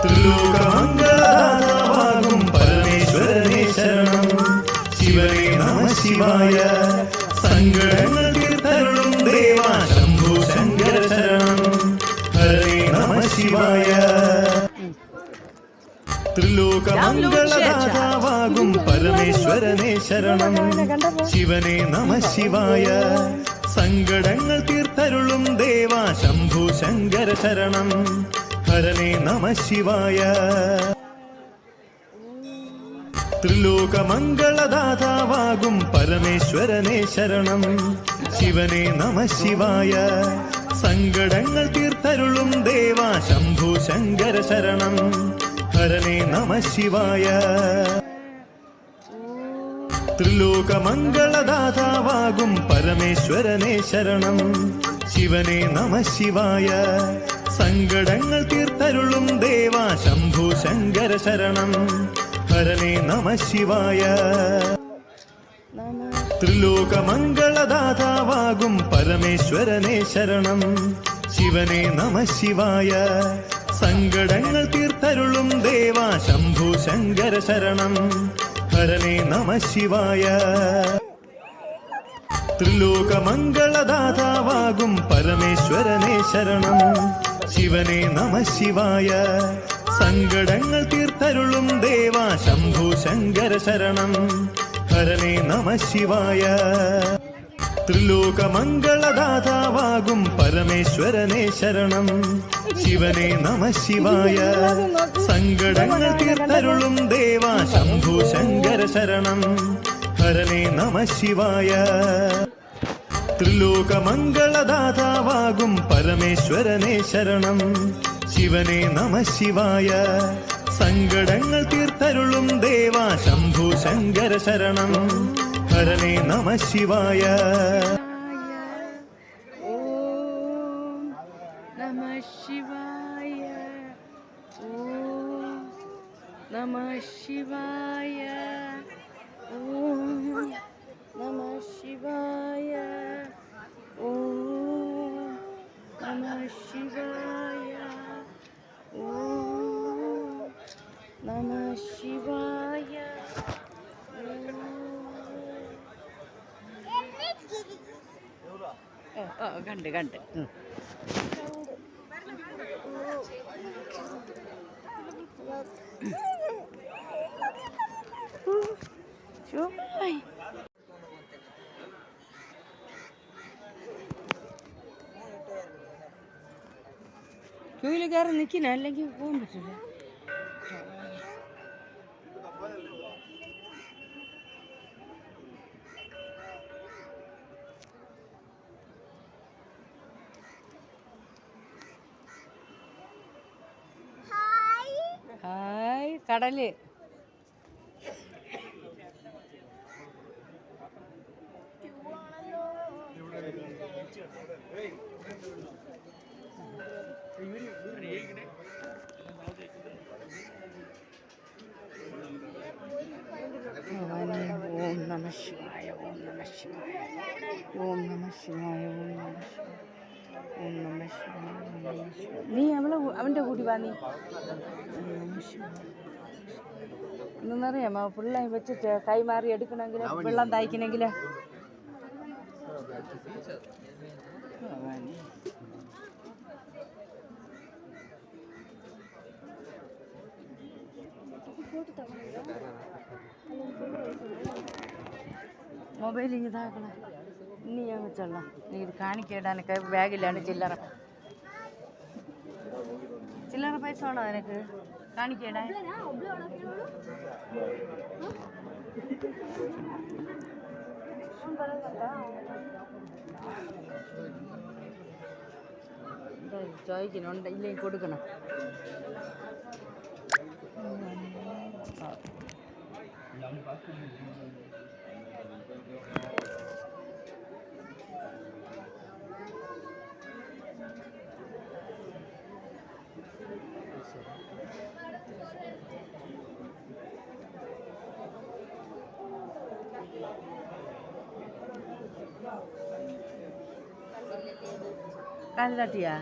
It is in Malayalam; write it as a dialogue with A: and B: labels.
A: ത്രിലോകമംഗളദാതാവാകും പരമേശ്വരനെ ശരണം. ശിവനേ നമഃ ശിവായ. സങ്കടങ്ങൾ തീർത്തരുളും ദേവാ ശംഭോ ശങ്കര ശരണം. ഹരേ നമഃ ശിവായ. ത്രിലോകമംഗളദാതാവാകും പരമേശ്വരനെ ശരണം. ശിവനേ നമഃ ശിവായ. സങ്കടങ്ങൾ തീർത്തരുളും ദേവാ ശംഭോ ശങ്കര ശരണം. ഹരനേ നമഃ ശിവായ. ത്രിലോകമംഗളദാതാവാകും പരമേശ്വരനെ ശരണം. ശിവനേ നമഃ ശിവായ. സങ്കടങ്ങൾ തീർത്തരുളും ദേവാ ശംഭോ ശങ്കര ശരണം. ഹരനേ നമഃ ശിവായ. ത്രിലോകമംഗളദാതാവാകും പരമേശ്വരനെ ശരണം. ശിവനേ നമഃ ശിവായ. സങ്കടങ്ങൾ തീർത്തരുളും ദേവാ ശംഭോ ശങ്കര ശരണം. ഹരനേ നമഃ ശിവായ. ത്രിലോകമംഗളദാതാവാകും പരമേശ്വരനെ ശരണം. ശിവനേ നമഃ ശിവായ. സങ്കടങ്ങൾ തീർത്തരുളും ദേവാ ശംഭോ ശങ്കര ശരണം. ഹരനേ നമഃ ശിവായ. ത്രിലോകമംഗളദാതാവാകും പരമേശ്വരനെ ശരണം. ശിവനേ നമഃ ശിവായ. സങ്കടങ്ങൾ തീർത്തരുളും ദേവാ ശംഭോ ശങ്കര ശരണം. ഹരനേ നമഃ ശിവായ. ത്രിലോകമംഗളദാതാവാകും പരമേശ്വരനെ ശരണം. ശിവനേ നമഃ ശിവായ. സങ്കടങ്ങൾ തീർത്തരുളും ദേവാ ശംഭോ ശങ്കര ശരണം. ഹരനേ നമഃ ശിവായ. ത്രിലോകമംഗളദാതാവാകും പരമേശ്വരനെ ശരണം. ശിവനേ നമഃ ശിവായ. സങ്കടങ്ങൾ തീർത്തരുളും ദേവാ ശംഭോ ശങ്കര ശരണം. ഹരനേ നമഃ ശിവായ.
B: നമഃ ശിവായ. ഓം നമഃ ശിവായ. ഓം നമഃ ശിവായ. ഓം നമഃ ശിവായ. ഓം നമഃ ശിവായ. കണ്ട് കണ്ട് ക്യൂവിൽ കയറി നിൽക്കുന്ന അല്ലെങ്കിൽ പോകാൻ പറ്റില്ല. ഹായ് കടല്. ഓം നമഃ ശിവായ. ഓം നമഃ ശിവായ. ഓം നമഃ ശിവായ. ഓം നമഃ ശിവായ. ഓം നമഃ ശിവായ. നീ അവൻ്റെ കൂടി വാ. നീ എന്നറിയാമോ പിള്ളേർ വെച്ചിട്ട് കൈമാറി എടുക്കണമെങ്കിൽ വെള്ളം തയ്ക്കണമെങ്കിൽ മൊബൈൽ ഇതാക്കണ. ഇനി ഞാൻ വെച്ചോളാം. നീ ഇത് കാണിക്കേടാനൊക്കെ ബാഗിലാണ് ചില്ലറ പൈസ വേണോ നിനക്ക് കാണിക്കേടാ? ചോദിക്കുന്നുണ്ട് ഇല്ലെങ്കിൽ കൊടുക്കണം. കാല് തട്ടിയാ?